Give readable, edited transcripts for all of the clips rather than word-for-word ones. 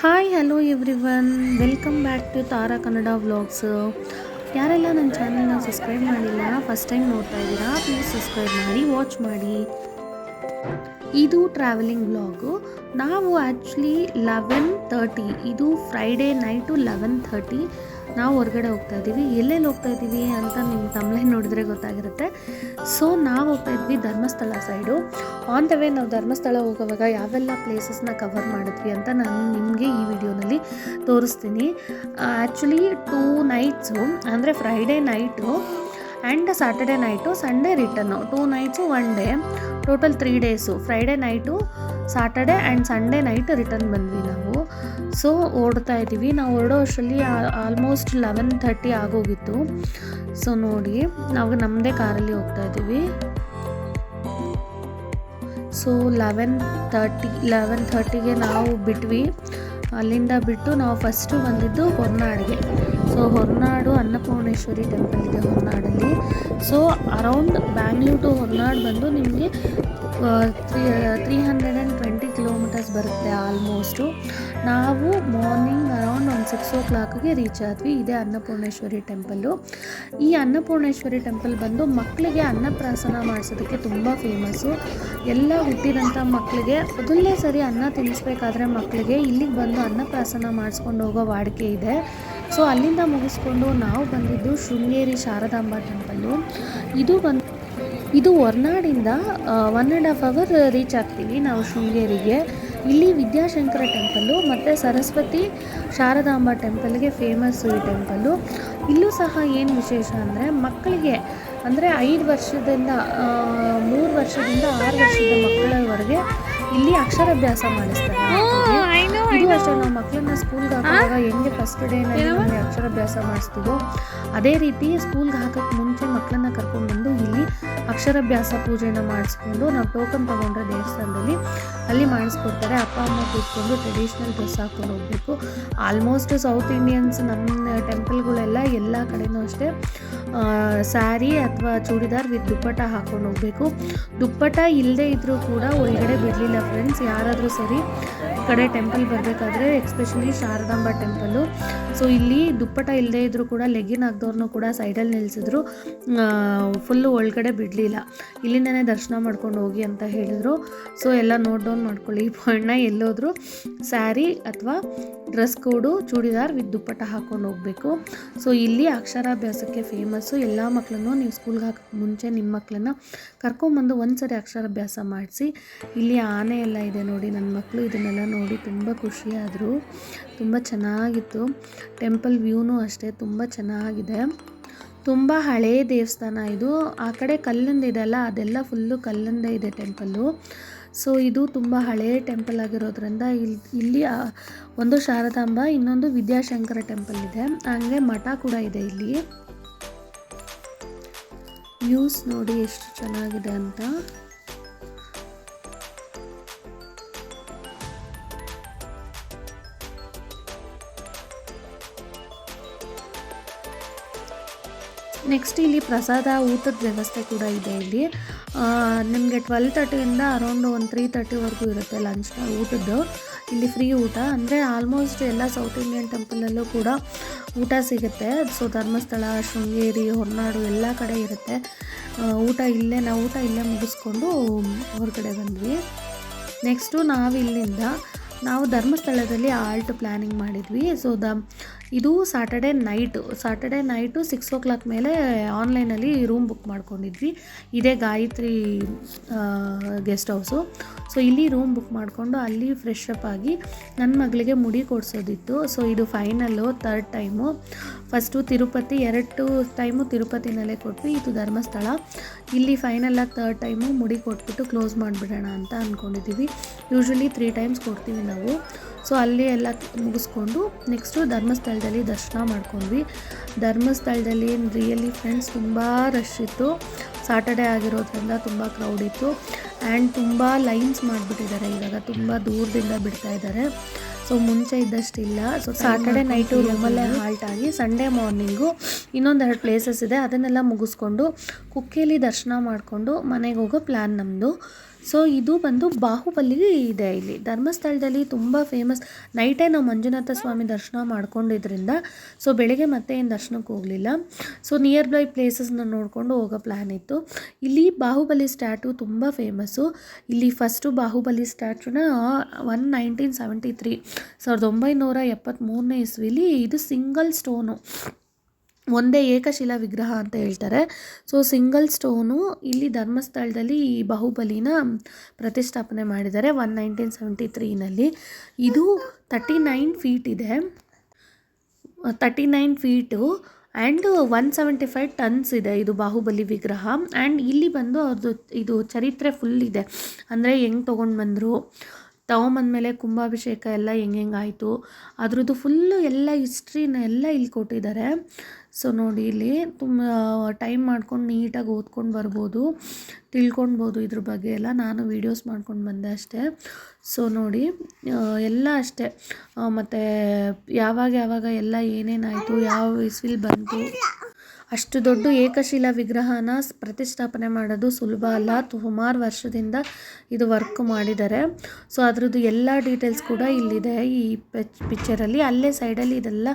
Hi hello everyone, welcome back to Tara Kannada vlogs. ಯಾರೆಲ್ಲ ನನ್ನ ಚಾನಲ್ನ ಸಬ್ಸ್ಕ್ರೈಬ್ ಮಾಡಿಲ್ಲ, ಫಸ್ಟ್ ಟೈಮ್ ನೋಡ್ತಾ ಇದ್ದೀರಾ, ಪ್ಲೀಸ್ ಸಬ್ಸ್ಕ್ರೈಬ್ ಮಾಡಿ, ವಾಚ್ ಮಾಡಿ. ಇದು ಟ್ರಾವೆಲಿಂಗ್ ವ್ಲಾಗು. ನಾವು ಆ್ಯಕ್ಚುಲಿ 11:30, ಇದು ಫ್ರೈಡೇ ನೈಟು 11:30 ನಾವು ಹೊರಗಡೆ ಹೋಗ್ತಾ ಇದ್ದೀವಿ. ಎಲ್ಲೆಲ್ಲಿ ಹೋಗ್ತಾ ಇದ್ದೀವಿ ಅಂತ ನಿಮ್ಮ ತಮ್ಲೈನ್ ನೋಡಿದ್ರೆ ಗೊತ್ತಾಗಿರುತ್ತೆ. ಸೊ ನಾವು ಹೋಗ್ತಾ ಇದ್ವಿ Dharmasthala side. On the way ನಾವು ಧರ್ಮಸ್ಥಳ ಹೋಗೋವಾಗ ಯಾವೆಲ್ಲ ಪ್ಲೇಸಸ್ನ ಕವರ್ ಮಾಡಿದ್ವಿ ಅಂತ ನಾನು ನಿಮಗೆ ಈ ವಿಡಿಯೋನಲ್ಲಿ ತೋರಿಸ್ತೀನಿ. ಆ್ಯಕ್ಚುಲಿ 2 ನೈಟ್ಸು, ಅಂದರೆ Friday night and Saturday night, Sunday return, 2 nights 1 day, total 3 days. Friday night, Saturday and Sunday night return ಬಂದ್ವಿ ನಾವು. ಸೊ ಓಡ್ತಾ ಇದ್ದೀವಿ. ನಾವು ಹೊರಡೋ ಅಷ್ಟರಲ್ಲಿ ಆಲ್ಮೋಸ್ಟ್ 11:30 ಆಗೋಗಿತ್ತು. ಸೊ ನೋಡಿ, ನಾವು ನಮ್ಮದೇ ಕಾರಲ್ಲಿ ಹೋಗ್ತಾ ಇದ್ದೀವಿ. ಸೊ 11:30ಗೆ ನಾವು ಬಿಟ್ವಿ. ಅಲ್ಲಿಂದ ಬಿಟ್ಟು ನಾವು ಫಸ್ಟು ಬಂದಿದ್ದು ಹೊರನಾಡಿಗೆ. ಸೊ ಹೊರನಾಡು ಅನ್ನಪೂರ್ಣೇಶ್ವರಿ ಟೆಂಪಲ್ ಇದೆ ಹೊರನಾಡಲ್ಲಿ. So around Bangalore to Horanadu ಬಂದು ನಿಮಗೆ 320 ಕಿಲೋಮೀಟರ್ಸ್ ಬರುತ್ತೆ ಆಲ್ಮೋಸ್ಟು. ನಾವು ಮಾರ್ನಿಂಗ್ ಅರೌಂಡ್ ಒಂದು 6 o'clockಗೆ ರೀಚ್ ಆದ್ವಿ. ಇದೇ ಅನ್ನಪೂರ್ಣೇಶ್ವರಿ ಟೆಂಪಲ್ಲು. ಈ ಅನ್ನಪೂರ್ಣೇಶ್ವರಿ ಟೆಂಪಲ್ ಬಂದು ಮಕ್ಕಳಿಗೆ ಅನ್ನಪ್ರಾಸನ ಮಾಡಿಸೋದಕ್ಕೆ ತುಂಬ ಫೇಮಸ್ಸು. ಎಲ್ಲ ಹುಟ್ಟಿದಂಥ ಮಕ್ಕಳಿಗೆ ಮೊದಲನೇ ಸರಿ ಅನ್ನ ತಿನ್ನಿಸ್ಬೇಕಾದ್ರೆ ಮಕ್ಕಳಿಗೆ ಇಲ್ಲಿಗೆ ಬಂದು ಅನ್ನಪ್ರಾಸನ ಮಾಡಿಸ್ಕೊಂಡು ಹೋಗೋ ವಾಡಿಕೆ ಇದೆ. ಸೊ ಅಲ್ಲಿಂದ ಮುಗಿಸ್ಕೊಂಡು ನಾವು ಬಂದಿದ್ದು ಶೃಂಗೇರಿ ಶಾರದಾಂಬಾ ಟೆಂಪಲ್ಲು. ಇದು ಹೊರನಾಡಿಂದ 1.5 hour ರೀಚ್ ಆಗ್ತೀವಿ ನಾವು ಶೃಂಗೇರಿಗೆ. ಇಲ್ಲಿ ವಿದ್ಯಾಶಂಕರ ಟೆಂಪಲ್ಲು ಮತ್ತು ಸರಸ್ವತಿ ಶಾರದಾಂಬಾ ಟೆಂಪಲ್ಗೆ ಫೇಮಸ್ಸು ಈ ಟೆಂಪಲ್ಲು. ಇಲ್ಲೂ ಸಹ ಏನು ವಿಶೇಷ ಅಂದರೆ ಮಕ್ಕಳಿಗೆ, ಅಂದರೆ 5 ವರ್ಷದಿಂದ 3 ವರ್ಷದಿಂದ 6 ವರ್ಷದ ಮಕ್ಕಳವರೆಗೆ ಇಲ್ಲಿ ಅಕ್ಷರಾಭ್ಯಾಸ ಮಾಡಿಸ್ತಾರೆ. ಇದು ಅಷ್ಟೇ, ನಾವು ಮಕ್ಕಳನ್ನ ಸ್ಕೂಲ್ಗೆ ಹಾಕುವಾಗ ಹೆಂಗೆ ಫಸ್ಟ್ ಡೇನಲ್ಲಿ ನಮಗೆ ಅಕ್ಷರಾಭ್ಯಾಸ ಮಾಡಿಸ್ತೀವೋ ಅದೇ ರೀತಿ ಸ್ಕೂಲ್ಗೆ ಹಾಕೋಕ್ಕೆ ಮುಂಚೆ ಮಕ್ಕಳನ್ನ ಕರ್ಕೊಂಡ್ಬಂದು ಇಲ್ಲಿ ಅಕ್ಷರಾಭ್ಯಾಸ ಪೂಜೆನ ಮಾಡಿಸ್ಕೊಂಡು ನಾವು ಟೋಕನ್ ತೊಗೊಂಡ್ರೆ ದೇವಸ್ಥಾನದಲ್ಲಿ ಅಲ್ಲಿ ಮಾಡಿಸ್ಕೊಡ್ತಾರೆ. ಅಪ್ಪ ಅಮ್ಮ ಕೂತ್ಕೊಂಡು ಟ್ರೆಡಿಷ್ನಲ್ ಡ್ರೆಸ್ ಹಾಕ್ಕೊಂಡು ಹೋಗಬೇಕು. ಆಲ್ಮೋಸ್ಟ್ ಸೌತ್ ಇಂಡಿಯನ್ಸ್ ನಮ್ಮ ಟೆಂಪಲ್ಗಳೆಲ್ಲ ಎಲ್ಲ ಕಡೆನೂ ಅಷ್ಟೇ ಸ್ಯಾರಿ ಅಥವಾ ಚೂಡಿದಾರ್ ವಿತ್ ದುಪ್ಪಟ್ಟ ಹಾಕ್ಕೊಂಡು ಹೋಗಬೇಕು. ದುಪ್ಪಟ್ಟ ಇಲ್ಲದೆ ಇದ್ದರೂ ಕೂಡ ಒಳಗಡೆ ಬಿಡಲಿಲ್ಲ ಫ್ರೆಂಡ್ಸ್. ಯಾರಾದರೂ ಸರಿ ಈ ಕಡೆ ಟೆಂಪಲ್ ಬರಬೇಕಾದ್ರೆ, ಎಕ್ಸ್ಪೆಷಲಿ ಶಾರದಾಂಬಾ ಟೆಂಪಲ್ಲು. ಸೊ ಇಲ್ಲಿ ದುಪ್ಪಟ್ಟ ಇಲ್ಲದೆ ಇದ್ದರೂ ಕೂಡ ಲೆಗ್ಗಿನ್ ಹಾಕ್ದವ್ರನ್ನೂ ಕೂಡ ಸೈಡಲ್ಲಿ ನಿಲ್ಲಿಸಿದ್ರು. ಫುಲ್ಲು ಒಳಗಡೆ ಬಿಡಲಿಲ್ಲ. ಇಲ್ಲಿಂದನೇ ದರ್ಶನ ಮಾಡ್ಕೊಂಡು ಹೋಗಿ ಅಂತ ಹೇಳಿದರು. ಸೊ ಎಲ್ಲ ನೋಟ್ ಡೌನ್ ಮಾಡ್ಕೊಳ್ಳಿ ಈ ಪಾಯಿಂಟ್ನ. ಎಲ್ಲೋದ್ರು ಸ್ಯಾರಿ ಅಥವಾ ಡ್ರೆಸ್ ಕೋಡು ಚೂಡಿದಾರ್ ವಿತ್ ದುಪ್ಪಟ್ಟ ಹಾಕ್ಕೊಂಡು ಹೋಗಬೇಕು. ಸೊ ಇಲ್ಲಿ ಅಕ್ಷರಾಭ್ಯಾಸಕ್ಕೆ ಫೇಮಸ್ಸು. ಎಲ್ಲ ಮಕ್ಕಳನ್ನು ನೀವು ಸ್ಕೂಲ್ಗೆ ಹಾಕೋಕ್ಕೆ ಮುಂಚೆ ನಿಮ್ಮ ಮಕ್ಕಳನ್ನ ಕರ್ಕೊಂಬಂದು ಒಂದು ಸರಿ ಅಕ್ಷರಾಭ್ಯಾಸ ಮಾಡಿಸಿ. ಇಲ್ಲಿ ಆನೆ ಎಲ್ಲ ಇದೆ ನೋಡಿ. ನನ್ನ ಮಕ್ಕಳು ಇದನ್ನೆಲ್ಲ ನೋಡಿ ತುಂಬ ಖುಷಿಯಾದರು. ತುಂಬ ಚೆನ್ನಾಗಿತ್ತು. ಟೆಂಪಲ್ ವ್ಯೂನೂ ಅಷ್ಟೇ ತುಂಬ ಚೆನ್ನಾಗಿದೆ. ತುಂಬ ಹಳೆಯ ದೇವಸ್ಥಾನ ಇದು. ಆ ಕಡೆ ಕಲ್ಲಿಂದ ಇದೆಲ್ಲ, ಅದೆಲ್ಲ ಫುಲ್ಲು ಕಲ್ಲಿಂದ ಇದೆ ಟೆಂಪಲ್ಲು. ಸೊ ಇದು ತುಂಬ ಹಳೆಯ ಟೆಂಪಲ್ ಆಗಿರೋದ್ರಿಂದ ಇಲ್ಲಿ ಒಂದು ಶಾರದಾಂಬ, ಇನ್ನೊಂದು ವಿದ್ಯಾಶಂಕರ ಟೆಂಪಲ್ ಇದೆ, ಹಾಗೆ ಮಠ ಕೂಡ ಇದೆ ಇಲ್ಲಿ. ವ್ಯೂಸ್ ನೋಡಿ ಎಷ್ಟು ಚೆನ್ನಾಗಿದೆ ಅಂತ. ನೆಕ್ಸ್ಟ್ ಇಲ್ಲಿ ಪ್ರಸಾದ ಊಟದ ವ್ಯವಸ್ಥೆ ಕೂಡ ಇದೆ ಇಲ್ಲಿ. ನಿಮಗೆ 12:30ಇಂದ ಅರೌಂಡ್ ಒಂದು 3:30ವರೆಗೂ ಇರುತ್ತೆ ಲಂಚ್ ಊಟದ್ದು. ಇಲ್ಲಿ ಫ್ರೀ ಊಟ, ಅಂದರೆ ಆಲ್ಮೋಸ್ಟ್ ಎಲ್ಲ ಸೌತ್ ಇಂಡಿಯನ್ ಟೆಂಪಲಲ್ಲೂ ಕೂಡ ಊಟ ಸಿಗುತ್ತೆ. ಸೊ ಧರ್ಮಸ್ಥಳ, ಶೃಂಗೇರಿ, ಹೊರನಾಡು ಎಲ್ಲ ಕಡೆ ಇರುತ್ತೆ ಊಟ. ನಾವು ಊಟ ಇಲ್ಲೇ ಮುಗಿಸ್ಕೊಂಡು ಹೊರಗಡೆ ಬಂದ್ವಿ. ನೆಕ್ಸ್ಟು ನಾವು ಧರ್ಮಸ್ಥಳದಲ್ಲಿ ಆಲ್ಟ್ ಪ್ಲ್ಯಾನಿಂಗ್ ಮಾಡಿದ್ವಿ. ಸೊ ಇದು ಸಾಟರ್ಡೇ ನೈಟು 6 o'clock ಮೇಲೆ ಆನ್ಲೈನಲ್ಲಿ ರೂಮ್ ಬುಕ್ ಮಾಡ್ಕೊಂಡಿದ್ವಿ. ಇದೇ ಗಾಯತ್ರಿ ಗೆಸ್ಟ್ ಹೌಸು. ಸೊ ಇಲ್ಲಿ ರೂಮ್ ಬುಕ್ ಮಾಡಿಕೊಂಡು ಅಲ್ಲಿ ಫ್ರೆಶ್ ಅಪ್ ಆಗಿ ನನ್ನ ಮಗಳಿಗೆ ಮುಡಿ ಕೊಡಿಸೋದಿತ್ತು. ಸೊ ಇದು finally 3rd time. First Tirupati, 2 time ತಿರುಪತಿನಲ್ಲೇ ಕೊಟ್ವಿ. ಇದು ಧರ್ಮಸ್ಥಳ. ಇಲ್ಲಿ ಫೈನಲಾಗಿ 3rd ಟೈಮು ಮುಡಿ ಕೊಟ್ಬಿಟ್ಟು ಕ್ಲೋಸ್ ಮಾಡಿಬಿಡೋಣ ಅಂತ ಅಂದ್ಕೊಂಡಿದ್ದೀವಿ. ಯೂಶ್ವಲಿ 3 times ಕೊಡ್ತೀವಿ ನಾವು. ಸೊ ಅಲ್ಲಿ ಎಲ್ಲ ಮುಗಿಸ್ಕೊಂಡು ನೆಕ್ಸ್ಟು ಧರ್ಮಸ್ಥಳದಲ್ಲಿ ದರ್ಶನ ಮಾಡ್ಕೊಂಡ್ವಿ. ಧರ್ಮಸ್ಥಳದಲ್ಲಿ ರಿಯಲಿ ಫ್ರೆಂಡ್ಸ್ ತುಂಬ ರಶ್ ಇತ್ತು. ಸಾಟರ್ಡೇ ಆಗಿರೋದ್ರಿಂದ ತುಂಬ ಕ್ರೌಡ್ ಇತ್ತು. ಆ್ಯಂಡ್ ತುಂಬ ಲೈನ್ಸ್ ಮಾಡಿಬಿಟ್ಟಿದ್ದಾರೆ ಇವಾಗ, ತುಂಬ ದೂರದಿಂದ ಬಿಡ್ತಾ ಇದ್ದಾರೆ. ಸೊ ಮುಂಚೆ ಇದ್ದಷ್ಟಿಲ್ಲ. ಸೊ ಸಾಟರ್ಡೇ ನೈಟು ರೂಮಲ್ಲೇ ಹಾಲ್ಟ್ ಆಗಿ ಸಂಡೇ ಮಾರ್ನಿಂಗು ಇನ್ನೊಂದೆರಡು ಪ್ಲೇಸಸ್ ಇದೆ, ಅದನ್ನೆಲ್ಲ ಮುಗಿಸ್ಕೊಂಡು ಕುಕ್ಕೆಯಲ್ಲಿ ದರ್ಶನ ಮಾಡಿಕೊಂಡು ಮನೆಗೆ ಹೋಗೋ ಪ್ಲ್ಯಾನ್ ನಮ್ಮದು. ಸೊ ಇದು ಬಂದು ಬಾಹುಬಲಿ ಇದೆ ಇಲ್ಲಿ ಧರ್ಮಸ್ಥಳದಲ್ಲಿ ತುಂಬ ಫೇಮಸ್. ನೈಟೇ ನಾವು ಮಂಜುನಾಥ ಸ್ವಾಮಿ ದರ್ಶನ ಮಾಡ್ಕೊಂಡಿದ್ರಿಂದ ಸೊ ಬೆಳಗ್ಗೆ ಮತ್ತೆ ಏನು ದರ್ಶನಕ್ಕೆ ಹೋಗಲಿಲ್ಲ. ಸೊ ನಿಯರ್ ಬೈ ಪ್ಲೇಸಸ್ನ ನೋಡಿಕೊಂಡು ಹೋಗೋ ಪ್ಲ್ಯಾನ್ ಇತ್ತು. ಇಲ್ಲಿ ಬಾಹುಬಲಿ ಸ್ಟ್ಯಾಟು ತುಂಬ ಫೇಮಸ್ಸು. ಇಲ್ಲಿ ಫಸ್ಟು ಬಾಹುಬಲಿ ಸ್ಟ್ಯಾಚುನ 1973 1973ನೇ ಇಸ್ವಿಲಿ ಇದು ಸಿಂಗಲ್ ಸ್ಟೋನು, ಒಂದೇ ಏಕಶಿಲಾ ವಿಗ್ರಹ ಅಂತ ಹೇಳ್ತಾರೆ. ಸೊ ಸಿಂಗಲ್ ಸ್ಟೋನು ಇಲ್ಲಿ ಧರ್ಮಸ್ಥಳದಲ್ಲಿ ಈ ಬಾಹುಬಲಿನ ಪ್ರತಿಷ್ಠಾಪನೆ ಮಾಡಿದ್ದಾರೆ 1973ನಲ್ಲಿ. ಇದು 39 ಫೀಟ್ ಇದೆ, 39 ಫೀಟು ಆ್ಯಂಡ್ 175 ಟನ್ಸ್ ಇದೆ ಇದು ಬಾಹುಬಲಿ ವಿಗ್ರಹ. ಆ್ಯಂಡ್ ಇಲ್ಲಿ ಬಂದು ಅವ್ರದ್ದು ಇದು ಚರಿತ್ರೆ ಫುಲ್ ಇದೆ, ಅಂದರೆ ಹೆಂಗೆ ತೊಗೊಂಡು ಬಂದರು, ತಗೊಂಬಂದಮೇಲೆ ಕುಂಭಾಭಿಷೇಕ ಎಲ್ಲ ಹೆಂಗಾಯಿತು ಅದ್ರದ್ದು ಫುಲ್ಲು ಎಲ್ಲ ಹಿಸ್ಟ್ರಿನ ಎಲ್ಲ ಇಲ್ಲಿ ಕೊಟ್ಟಿದ್ದಾರೆ. ಸೊ ನೋಡಿ ಇಲ್ಲಿ ತುಂಬ ಟೈಮ್ ಮಾಡ್ಕೊಂಡು ನೀಟಾಗಿ ಓದ್ಕೊಂಡು ಬರ್ಬೋದು, ತಿಳ್ಕೊಳ್ಬೋದು ಇದ್ರ ಬಗ್ಗೆ ಎಲ್ಲ. ನಾನು ವೀಡಿಯೋಸ್ ಮಾಡ್ಕೊಂಡು ಬಂದೆ ಅಷ್ಟೇ. ಸೊ ನೋಡಿ ಎಲ್ಲ ಅಷ್ಟೇ, ಮತ್ತು ಯಾವಾಗ ಎಲ್ಲ ಏನೇನಾಯಿತು, ಯಾವ ಇಸ್ವಿಲ್ ಬಂತು. ಅಷ್ಟು ದೊಡ್ಡ ಏಕಶಿಲಾ ವಿಗ್ರಹನ ಪ್ರತಿಷ್ಠಾಪನೆ ಮಾಡೋದು ಸುಲಭ ಅಲ್ಲ, ಸುಮಾರು ವರ್ಷದಿಂದ ಇದು ವರ್ಕ್ ಮಾಡಿದ್ದಾರೆ. ಸೊ ಅದ್ರದ್ದು ಎಲ್ಲ ಡೀಟೇಲ್ಸ್ ಕೂಡ ಇಲ್ಲಿದೆ ಈ ಪಿಕ್ಚರಲ್ಲಿ. ಅಲ್ಲೇ ಸೈಡಲ್ಲಿ ಇದೆಲ್ಲ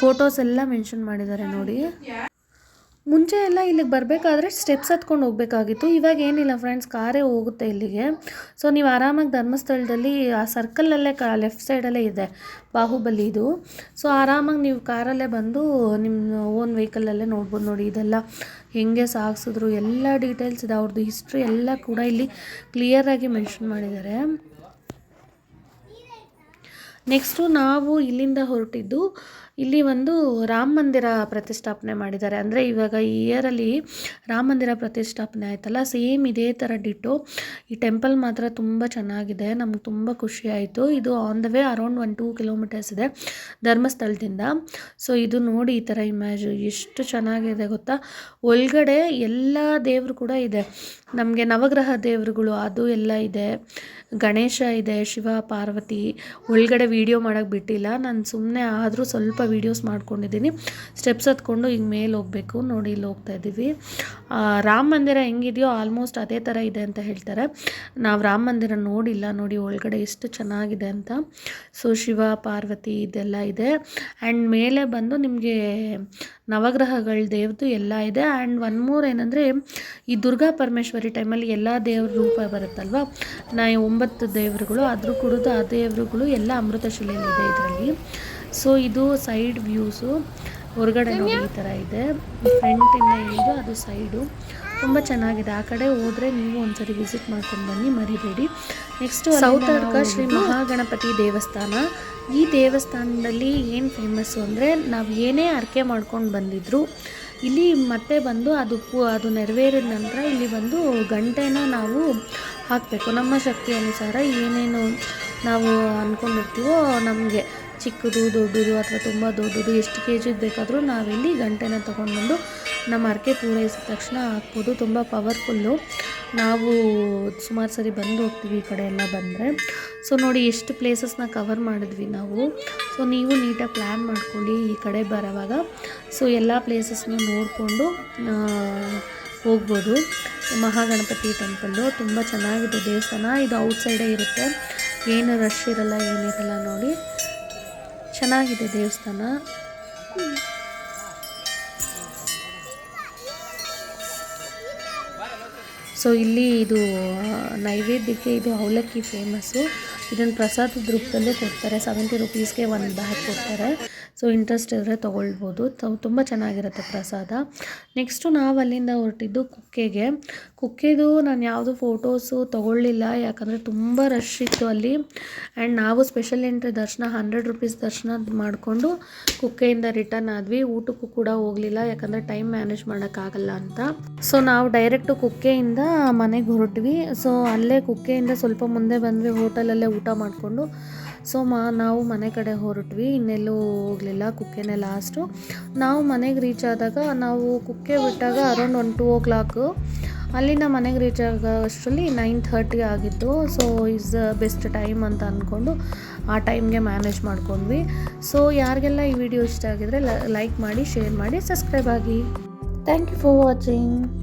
ಫೋಟೋಸ್ ಎಲ್ಲ ಮೆನ್ಷನ್ ಮಾಡಿದ್ದಾರೆ ನೋಡಿ. ಮುಂಚೆ ಎಲ್ಲ ಇಲ್ಲಿಗೆ ಬರಬೇಕಾದ್ರೆ ಸ್ಟೆಪ್ಸ್ ಹತ್ಕೊಂಡು ಹೋಗಬೇಕಾಗಿತ್ತು, ಇವಾಗ ಏನಿಲ್ಲ ಫ್ರೆಂಡ್ಸ್, ಕಾರೇ ಹೋಗುತ್ತೆ ಇಲ್ಲಿಗೆ. ಸೊ ನೀವು ಆರಾಮಾಗಿ ಧರ್ಮಸ್ಥಳದಲ್ಲಿ ಆ ಸರ್ಕಲಲ್ಲೇ ಲೆಫ್ಟ್ ಸೈಡಲ್ಲೇ ಇದೆ ಬಾಹುಬಲಿದು. ಸೊ ಆರಾಮಾಗಿ ನೀವು ಕಾರಲ್ಲೇ ಬಂದು ನಿಮ್ಮ ಓನ್ ವೆಹಿಕಲಲ್ಲೇ ನೋಡ್ಬೋದು. ನೋಡಿ ಇದೆಲ್ಲ ಹೆಂಗೆ ಸಾಗಿಸಿದ್ರು ಎಲ್ಲ ಡೀಟೇಲ್ಸ್ ಇದೆ, ಅವ್ರದ್ದು ಹಿಸ್ಟ್ರಿ ಎಲ್ಲ ಕೂಡ ಇಲ್ಲಿ ಕ್ಲಿಯರಾಗಿ ಮೆನ್ಷನ್ ಮಾಡಿದ್ದಾರೆ. ನೆಕ್ಸ್ಟು ನಾವು ಇಲ್ಲಿಂದ ಹೊರಟಿದ್ದು ಇಲ್ಲಿ ಒಂದು ರಾಮ ಮಂದಿರ ಪ್ರತಿಷ್ಠಾಪನೆ ಮಾಡಿದ್ದಾರೆ. ಅಂದರೆ ಇವಾಗ ಈ ಇಯರಲ್ಲಿ ರಾಮ ಮಂದಿರ ಪ್ರತಿಷ್ಠಾಪನೆ ಆಯ್ತಲ್ಲ, ಸೇಮ್ ಇದೇ ಥರ ಡಿಟೋ. ಈ ಟೆಂಪಲ್ ಮಾತ್ರ ತುಂಬ ಚೆನ್ನಾಗಿದೆ, ನಮ್ಗೆ ತುಂಬ ಖುಷಿ ಆಯಿತು. ಇದು on the way around 1-2 kilometres ಇದೆ ಧರ್ಮಸ್ಥಳದಿಂದ. ಸೊ ಇದು ನೋಡಿ ಈ ಥರ ಇಮ್ಯಾಜು ಎಷ್ಟು ಚೆನ್ನಾಗಿದೆ ಗೊತ್ತಾ. ಒಳಗಡೆ ಎಲ್ಲ ದೇವರು ಕೂಡ ಇದೆ, ನಮಗೆ ನವಗ್ರಹ ದೇವರುಗಳು ಅದು ಎಲ್ಲ ಇದೆ, ಗಣೇಶ ಇದೆ, ಶಿವ ಪಾರ್ವತಿ. ಒಳಗಡೆ ವೀಡಿಯೋ ಮಾಡೋಕ್ಕೆ ಬಿಟ್ಟಿಲ್ಲ, ನಾನು ಸುಮ್ಮನೆ ಆದರೂ ಸ್ವಲ್ಪ ವೀಡಿಯೋಸ್ ಮಾಡ್ಕೊಂಡಿದ್ದೀನಿ. ಸ್ಟೆಪ್ಸ್ ಹತ್ಕೊಂಡು ಈಗ ಮೇಲೆ ಹೋಗಬೇಕು. ನೋಡಿ ಇಲ್ಲಿ ಹೋಗ್ತಾ ಇದ್ದೀವಿ. ರಾಮ ಮಂದಿರ ಹೆಂಗಿದೆಯೋ ಆಲ್ಮೋಸ್ಟ್ ಅದೇ ಥರ ಇದೆ ಅಂತ ಹೇಳ್ತಾರೆ. ನಾವು ರಾಮ ಮಂದಿರ ನೋಡಿಲ್ಲ, ನೋಡಿ ಒಳಗಡೆ ಎಷ್ಟು ಚೆನ್ನಾಗಿದೆ ಅಂತ. ಸೊ ಶಿವ ಪಾರ್ವತಿ ಇದೆಲ್ಲ ಇದೆ. ಆ್ಯಂಡ್ ಮೇಲೆ ಬಂದು ನಿಮಗೆ ನವಗ್ರಹಗಳ ದೇವ್ರದ್ದು ಎಲ್ಲ ಇದೆ. ಆ್ಯಂಡ್ ಒನ್ ಮೋರ್ ಏನಂದರೆ, ಈ ದುರ್ಗಾ ಪರಮೇಶ್ವರಿ ಟೈಮಲ್ಲಿ ಎಲ್ಲ ದೇವ್ರ ರೂಪ ಬರುತ್ತಲ್ವ, 9 ದೇವರುಗಳು, ಅದ್ರ ಕುಡಿದು ಆ ದೇವರುಗಳು ಎಲ್ಲ ಅಮೃತಶಿಲೆಯಲ್ಲಿದೆ ಇದರಲ್ಲಿ. ಸೊ ಇದು ಸೈಡ್ ವ್ಯೂಸು, ಹೊರಗಡೆ ನೋಡಿ ಈ ಥರ ಇದೆ, ಫ್ರಂಟಿಂದ ಇಳಿದು ಅದು ಸೈಡು ತುಂಬ ಚೆನ್ನಾಗಿದೆ. ಆ ಕಡೆ ಹೋದರೆ ನೀವು ಒಂದ್ಸರಿ ವಿಸಿಟ್ ಮಾಡ್ಕೊಂಡು ಬನ್ನಿ, ಮರಿಬೇಡಿ. ನೆಕ್ಸ್ಟು ಸೌತಡ್ಕ ಶ್ರೀ ಮಹಾಗಣಪತಿ ದೇವಸ್ಥಾನ. ಈ ದೇವಸ್ಥಾನದಲ್ಲಿ ಏನು ಫೇಮಸ್ಸು ಅಂದರೆ, ನಾವು ಏನೇ ಅರ್ಕೆ ಮಾಡ್ಕೊಂಡು ಬಂದಿದ್ರು ಇಲ್ಲಿ ಮತ್ತೆ ಬಂದು ಅದು ನೆರವೇರಿದ ನಂತರ ಇಲ್ಲಿ ಬಂದು ಗಂಟೆನ ನಾವು ಹಾಕಬೇಕು. ನಮ್ಮ ಶಕ್ತಿ ಅನುಸಾರ ಏನೇನು ನಾವು ಅಂದ್ಕೊಂಡಿರ್ತೀವೋ, ನಮಗೆ ಚಿಕ್ಕದು ದೊಡ್ಡದು ಅಥವಾ ತುಂಬ ದೊಡ್ಡದು ಎಷ್ಟು kg ಬೇಕಾದರೂ ನಾವಿಲ್ಲಿ ಗಂಟೆನ ತೊಗೊಂಡ್ಬಂದು ನಮ್ಮ ಅರ್ಕೆ ಪೂರೈಸಿದ ತಕ್ಷಣ ಹಾಕ್ಬೋದು. ತುಂಬ ಪವರ್ಫುಲ್ಲು. ನಾವು ಸುಮಾರು ಸರಿ ಬಂದು ಹೋಗ್ತೀವಿ ಈ ಕಡೆ ಎಲ್ಲ ಬಂದರೆ. ಸೊ ನೋಡಿ ಎಷ್ಟು ಪ್ಲೇಸಸ್ನ ಕವರ್ ಮಾಡಿದ್ವಿ ನಾವು. ಸೊ ನೀವು ನೀಟಾಗಿ ಪ್ಲ್ಯಾನ್ ಮಾಡ್ಕೊಳ್ಳಿ ಈ ಕಡೆ ಬರೋವಾಗ. ಸೊ ಎಲ್ಲ ಪ್ಲೇಸಸ್ನ ನೋಡಿಕೊಂಡು ಹೋಗ್ಬೋದು. ಮಹಾಗಣಪತಿ ಟೆಂಪಲ್ಲು ತುಂಬ ಚೆನ್ನಾಗಿದೆ ದೇವಸ್ಥಾನ. ಇದು ಔಟ್ಸೈಡೇ ಇರುತ್ತೆ, ಏನು ರಶ್ ಇರಲ್ಲ, ಏನಿರಲ್ಲ. ನೋಡಿ ಚೆನ್ನಾಗಿದೆ ದೇವಸ್ಥಾನ. ಸೊ ಇಲ್ಲಿ ಇದು ನೈವೇದ್ಯಕ್ಕೆ ಇದು ಅವಲಕ್ಕಿ ಫೇಮಸ್ಸು. ಇದನ್ನು ಪ್ರಸಾದದ ರೂಪದಲ್ಲೂ ಕೊಡ್ತಾರೆ, 70 ರೂಪೀಸ್ಗೆ ಒಂದು ಬ್ಯಾಗ್ ಕೊಡ್ತಾರೆ. ಸೊ ಇಂಟ್ರೆಸ್ಟ್ ಇದ್ದರೆ ತೊಗೊಳ್ಬೋದು, ತುಂಬ ಚೆನ್ನಾಗಿರುತ್ತೆ ಪ್ರಸಾದ. ನೆಕ್ಸ್ಟು ನಾವು ಅಲ್ಲಿಂದ ಹೊರಟಿದ್ದು ಕುಕ್ಕೆದು ನಾನು ಯಾವುದು ಫೋಟೋಸು ತೊಗೊಳ್ಳಿಲ್ಲ, ಯಾಕಂದರೆ ತುಂಬ ರಶ್ ಇತ್ತು ಅಲ್ಲಿ. ಆ್ಯಂಡ್ ನಾವು ಸ್ಪೆಷಲ್ ಎಂಟ್ರಿ ದರ್ಶನ 100 ರೂಪೀಸ್ ದರ್ಶನ ಮಾಡಿಕೊಂಡು ಕುಕ್ಕೆಯಿಂದ ರಿಟರ್ನ್ ಆದ್ವಿ. ಊಟಕ್ಕೂ ಕೂಡ ಹೋಗಲಿಲ್ಲ, ಯಾಕಂದರೆ ಟೈಮ್ ಮ್ಯಾನೇಜ್ ಮಾಡೋಕ್ಕಾಗಲ್ಲ ಅಂತ. ಸೊ ನಾವು ಡೈರೆಕ್ಟು ಕುಕ್ಕೆಯಿಂದ ಮನೆಗೆ ಹೊರಟ್ವಿ. ಸೊ ಅಲ್ಲೇ ಕುಕ್ಕೆಯಿಂದ ಸ್ವಲ್ಪ ಮುಂದೆ ಬಂದ್ವಿ, ಹೋಟೆಲಲ್ಲೇ ಊಟ ಮಾಡಿಕೊಂಡು ಸೊ ನಾವು ಮನೆ ಕಡೆ ಹೊರಟ್ವಿ. ಇನ್ನೆಲ್ಲೂ ಹೋಗಲಿಲ್ಲ, ಕುಕ್ಕೆನೇ ಲಾಸ್ಟು. ನಾವು ಮನೆಗೆ ರೀಚ್ ಆದಾಗ, ನಾವು ಕುಕ್ಕೆ ಬಿಟ್ಟಾಗ ಅರೌಂಡ್ 1-2 o'clock, ಅಲ್ಲಿಂದ ಮನೆಗೆ ರೀಚ್ ಆಗೋ ಅಷ್ಟರಲ್ಲಿ 9:30 ಆಗಿತ್ತು. So is the best time ಅಂತ ಅಂದ್ಕೊಂಡು ಆ ಟೈಮ್ಗೆ ಮ್ಯಾನೇಜ್ ಮಾಡ್ಕೊಂಡ್ವಿ. ಸೊ ಯಾರಿಗೆಲ್ಲ ಈ ವಿಡಿಯೋ ಇಷ್ಟ ಆಗಿದ್ರೆ ಲೈಕ್ ಮಾಡಿ, ಶೇರ್ ಮಾಡಿ, ಸಬ್ಸ್ಕ್ರೈಬ್ ಆಗಿ. Thank you for watching.